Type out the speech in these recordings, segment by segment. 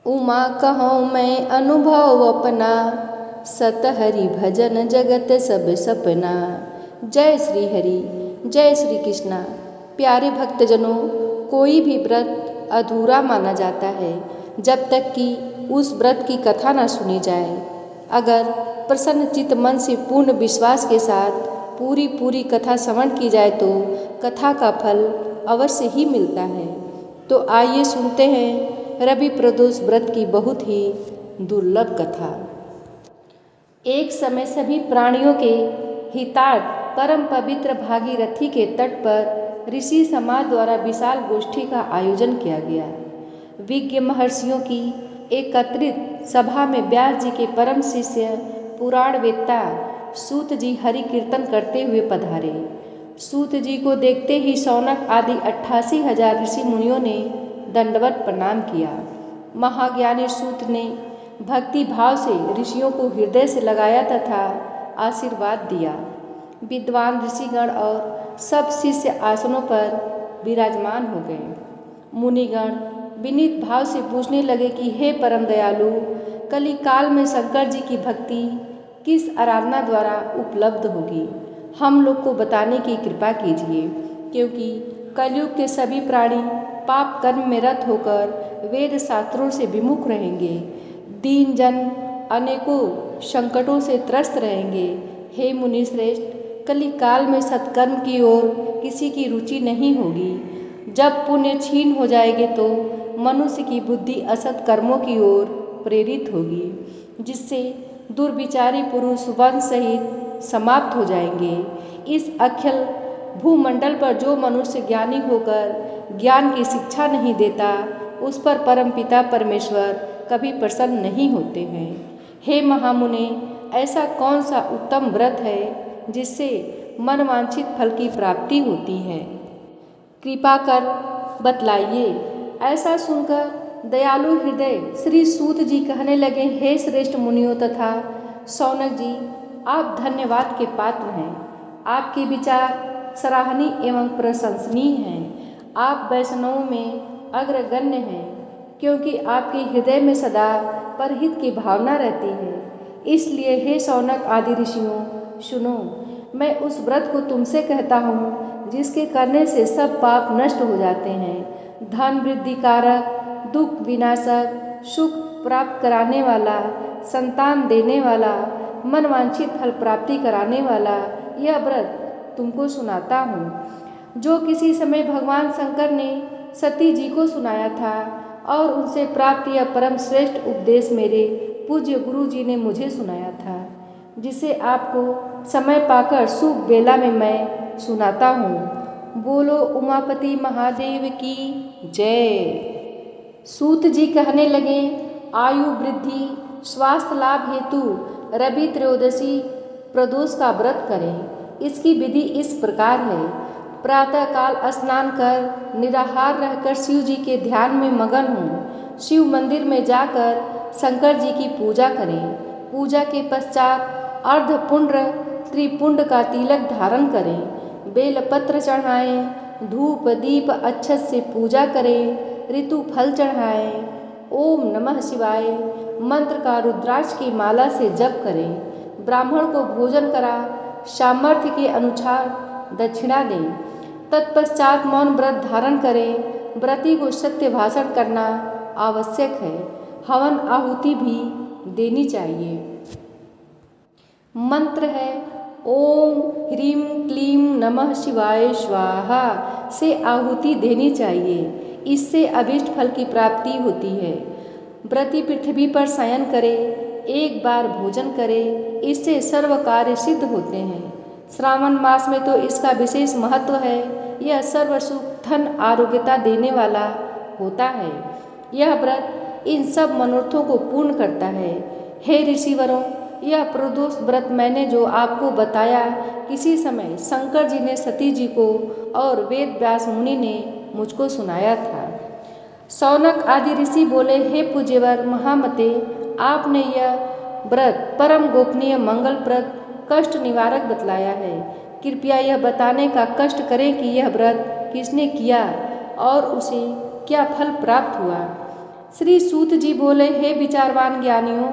उमा कहूँ मैं अनुभव अपना, सतहरि भजन जगत सब सपना। जय श्री हरि, जय श्री कृष्णा। प्यारे भक्तजनों, कोई भी व्रत अधूरा माना जाता है जब तक कि उस व्रत की कथा न सुनी जाए। अगर प्रसन्न चित्त मन से पूर्ण विश्वास के साथ पूरी कथा श्रवण की जाए तो कथा का फल अवश्य ही मिलता है। तो आइए सुनते हैं रवि प्रदोष व्रत की बहुत ही दुर्लभ कथा। एक समय सभी प्राणियों के हितार्थ परम पवित्र भागीरथी के तट पर ऋषि समाज द्वारा विशाल गोष्ठी का आयोजन किया गया। विज्ञ महर्षियों की एकत्रित सभा में व्यास जी के परम शिष्य पुराण वेत्ता सूत जी हरि कीर्तन करते हुए पधारे। सूत जी को देखते ही शौनक आदि 88,000 ऋषि मुनियों ने दंडवत प्रणाम किया। महाज्ञानी सूत ने भक्ति भाव से ऋषियों को हृदय से लगाया तथा आशीर्वाद दिया। विद्वान ऋषिगण और सब शिष्य आसनों पर विराजमान हो गए। मुनिगण विनीत भाव से पूछने लगे कि हे परम दयालु, कली काल में शंकर जी की भक्ति किस आराधना द्वारा उपलब्ध होगी, हम लोग को बताने की कृपा कीजिए, क्योंकि कलयुग के सभी प्राणी पाप कर्म में रत होकर वेद शास्त्रों से विमुख रहेंगे। दीन जन अनेकों संकटों से त्रस्त रहेंगे। हे मुनि श्रेष्ठ, कली काल में सत्कर्म की ओर किसी की रुचि नहीं होगी। जब पुण्य क्षीण हो जाएंगे तो मनुष्य की बुद्धि असत कर्मों की ओर प्रेरित होगी, जिससे दुर्विचारी पुरुष वंश सहित समाप्त हो जाएंगे। इस अखिल भूमंडल पर जो मनुष्य ज्ञानी होकर ज्ञान की शिक्षा नहीं देता, उस पर परमपिता परमेश्वर कभी प्रसन्न नहीं होते हैं। हे महामुने, ऐसा कौन सा उत्तम व्रत है जिससे मनवांछित फल की प्राप्ति होती है? कृपा कर बतलाइए। ऐसा सुनकर दयालु हृदय श्री सूत जी कहने लगे, हे श्रेष्ठ मुनियों तथा शौनक जी, आप धन्यवाद के पात्र हैं। आपके विचार सराहनीय एवं प्रशंसनीय हैं। आप वैष्णवों में अग्रगण्य हैं, क्योंकि आपके हृदय में सदा परहित की भावना रहती है। इसलिए हे शौनक आदि ऋषियों, सुनो, मैं उस व्रत को तुमसे कहता हूँ जिसके करने से सब पाप नष्ट हो जाते हैं। धन वृद्धि कारक, दुख विनाशक, सुख प्राप्त कराने वाला, संतान देने वाला, मनवांछित फल प्राप्ति कराने वाला यह व्रत तुमको सुनाता हूँ, जो किसी समय भगवान शंकर ने सती जी को सुनाया था और उनसे प्राप्त यह परम श्रेष्ठ उपदेश मेरे पूज्य गुरु जी ने मुझे सुनाया था, जिसे आपको समय पाकर शुभ बेला में मैं सुनाता हूँ। बोलो उमापति महादेव की जय। सूत जी कहने लगे, आयु वृद्धि स्वास्थ्य लाभ हेतु रवि त्रयोदशी प्रदोष का व्रत करें। इसकी विधि इस प्रकार है। प्रातःकाल स्नान कर निराहार रहकर शिव जी के ध्यान में मगन हों। शिव मंदिर में जाकर शंकर जी की पूजा करें। पूजा के पश्चात अर्धपुंड्र त्रिपुंड का तिलक धारण करें। बेलपत्र चढ़ाएं, धूप दीप अक्षत से पूजा करें, ऋतु फल चढ़ाएं, ओम नमः शिवाय मंत्र का रुद्राक्ष की माला से जप करें। ब्राह्मण को भोजन करा सामर्थ्य के अनुसार दक्षिणा दें। तत्पश्चात मौन व्रत धारण करें। व्रती को सत्य भाषण करना आवश्यक है। हवन आहुति भी देनी चाहिए। मंत्र है ओम ह्रीं क्लीं नमः शिवाय स्वाहा से आहुति देनी चाहिए। इससे अभीष्ट फल की प्राप्ति होती है। व्रती पृथ्वी पर शयन करे, एक बार भोजन करे, इससे सर्व कार्य सिद्ध होते हैं। श्रावण मास में तो इसका विशेष महत्व है। यह सर्व सुख धन आरोग्यता देने वाला होता है। यह व्रत इन सब मनोरथों को पूर्ण करता है। हे ऋषिवरों, यह प्रदोष व्रत मैंने जो आपको बताया, किसी समय शंकर जी ने सती जी को और वेद व्यास मुनि ने मुझको सुनाया था। शौनक आदि ऋषि बोले, हे पूज्यवर महामते, आपने यह व्रत परम गोपनीय मंगलप्रद कष्ट निवारक बतलाया है। कृपया यह बताने का कष्ट करें कि यह व्रत किसने किया और उसे क्या फल प्राप्त हुआ। श्री सूत जी बोले, हे विचारवान ज्ञानियों,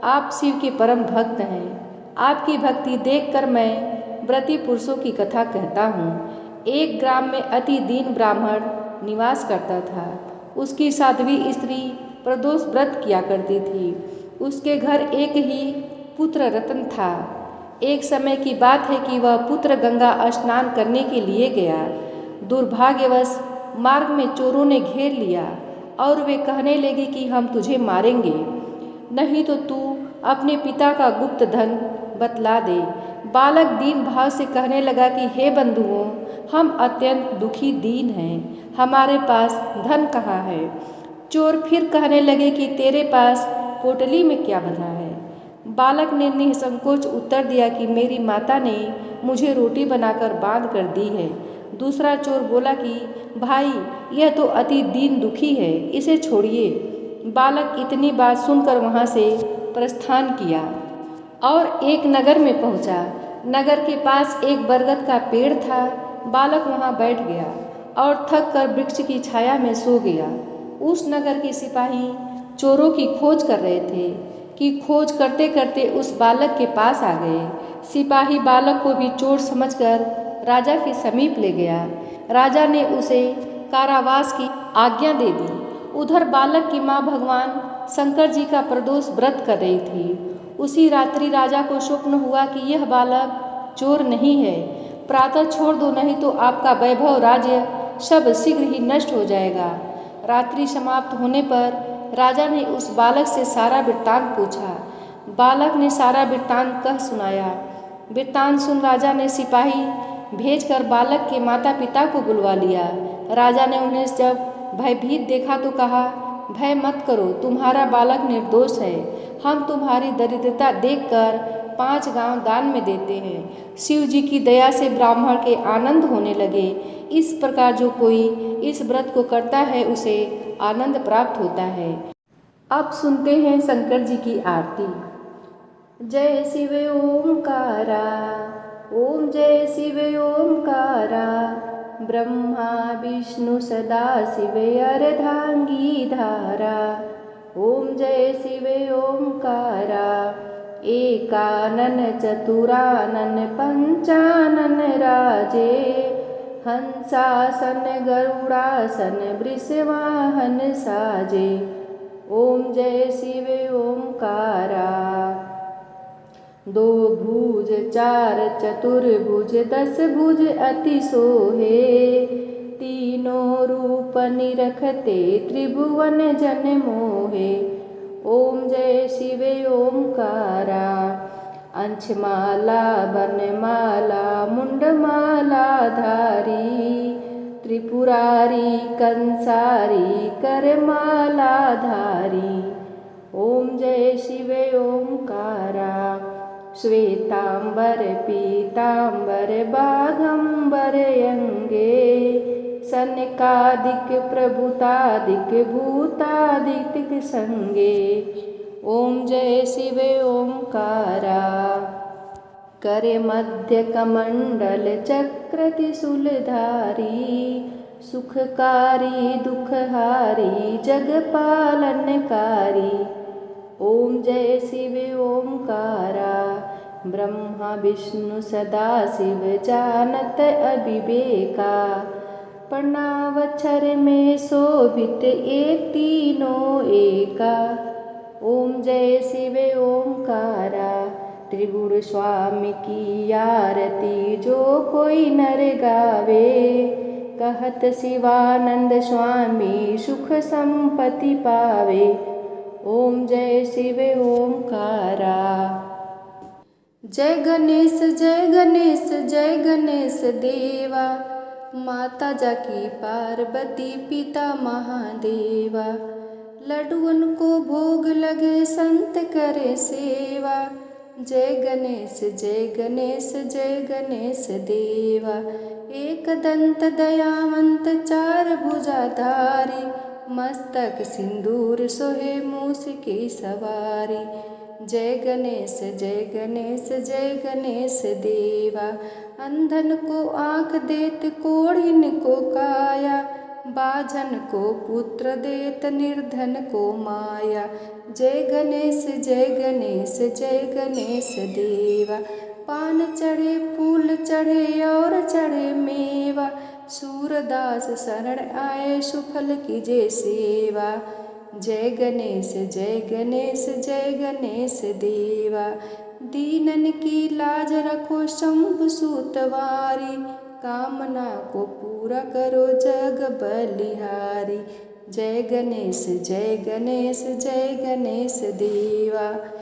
आप शिव के परम भक्त हैं। आपकी भक्ति देखकर मैं व्रती पुरुषों की कथा कहता हूँ। एक ग्राम में अति दीन ब्राह्मण निवास करता था। उसकी साध्वी स्त्री प्रदोष व्रत किया करती थी। उसके घर एक ही पुत्र रतन था। एक समय की बात है कि वह पुत्र गंगा स्नान करने के लिए गया। दुर्भाग्यवश मार्ग में चोरों ने घेर लिया और वे कहने लगे कि हम तुझे मारेंगे, नहीं तो तू अपने पिता का गुप्त धन बतला दे। बालक दीन भाव से कहने लगा कि हे बंधुओं, हम अत्यंत दुखी दीन हैं, हमारे पास धन कहाँ है। चोर फिर कहने लगे कि तेरे पास पोटली में क्या बंधा है। बालक ने निसंकोच उत्तर दिया कि मेरी माता ने मुझे रोटी बनाकर बांध कर दी है। दूसरा चोर बोला कि भाई, यह तो अति दीन दुखी है, इसे छोड़िए। बालक इतनी बात सुनकर वहाँ से प्रस्थान किया और एक नगर में पहुँचा। नगर के पास एक बरगद का पेड़ था। बालक वहाँ बैठ गया और थक कर वृक्ष की छाया में सो गया। उस नगर के सिपाही चोरों की खोज कर रहे थे कि खोज करते करते उस बालक के पास आ गए। सिपाही बालक को भी चोर समझकर राजा के समीप ले गया। राजा ने उसे कारावास की आज्ञा दे दी। उधर बालक की माँ भगवान शंकर जी का प्रदोष व्रत कर रही थी। उसी रात्रि राजा को स्वप्न हुआ कि यह बालक चोर नहीं है, प्रातः छोड़ दो, नहीं तो आपका वैभव राज्य सब शीघ्र ही नष्ट हो जाएगा। रात्रि समाप्त होने पर राजा ने उस बालक से सारा वृत्तांत पूछा। बालक ने सारा वृत्तांत कह सुनाया। वृत्तांत सुन राजा ने सिपाही भेजकर बालक के माता पिता को बुलवा लिया। राजा ने उन्हें जब भयभीत देखा तो कहा, भय मत करो, तुम्हारा बालक निर्दोष है। हम तुम्हारी दरिद्रता देखकर 5 गांव दान में देते हैं। शिव जी की दया से ब्राह्मण के आनंद होने लगे। इस प्रकार जो कोई इस व्रत को करता है उसे आनंद प्राप्त होता है। अब सुनते हैं शंकर जी की आरती। जय शिव ओंकारा, ओम जय शिव ओंकारा, ब्रह्मा विष्णु सदा शिव अर्धांगी धारा। ओम जय शिव ओंकारा, एकानन चतुरानन पंचानन राजे, हंसासन गरुड़ासन वृषवाहन साजे। ओम जय शिव ओंकारा, 2 भुज 4 चतुर्भुज 10 भुज अति सोहे, तीनों रूप निरखते त्रिभुवन जन मोहे। ओम जय शिव ओंकारा, अंशमाला बनमाला मुंडमाला धारी, त्रिपुरारी कंसारी करमाला धारी। ओम जय शिव ओंकारा, श्वेतांबर पीतांबर बाघंबर अंगे, सनकादिक प्रभुतादिक भूतादिक संगे। ओम जय शिव ओंकारा, करे मध्य कमंडल चक्र त्रिशूलधारी, सुखकारी दुखहारी जगपालनकारी। ओम जय शिव ओंकारा, ब्रह्मा विष्णु सदा शिव जानत अविवेका, प्रणावक्षर में शोभित एक तीनों एका। ओम जय शिव ओंकारा, त्रिगुण स्वामी की आरती जो कोई नर गावे, कहत शिवानंद स्वामी सुख संपत्ति पावे। ओम जय शिव ओंकारा। जय गणेश जय गणेश जय गणेश देवा, माता जाकी पार्वती पिता महादेवा, लड्डुअन को भोग लगे संत करे सेवा। जय गणेश जय गणेश जय गणेश देवा, एक दंत दयावंत 4 भुजाधारी, मस्तक सिंदूर सोहे मूस की सवारी। जय गणेश जय गणेश जय गणेश देवा, अंधन को आँख देत कोढ़िन को काया, बाझन को पुत्र देत निर्धन को माया। जय गणेश जय गणेश जय गणेश देवा। पान चढ़े फूल चढ़े और चढ़े मेवा। सूरदास शरण आए सुफल कीजे सेवा। जय गणेश जय गणेश जय गणेश देवा। दीनन की लाज रखो शंभु सूतवारी। कामना को पूरा करो जग बलिहारी। जय गणेश जय गणेश जय गणेश देवा।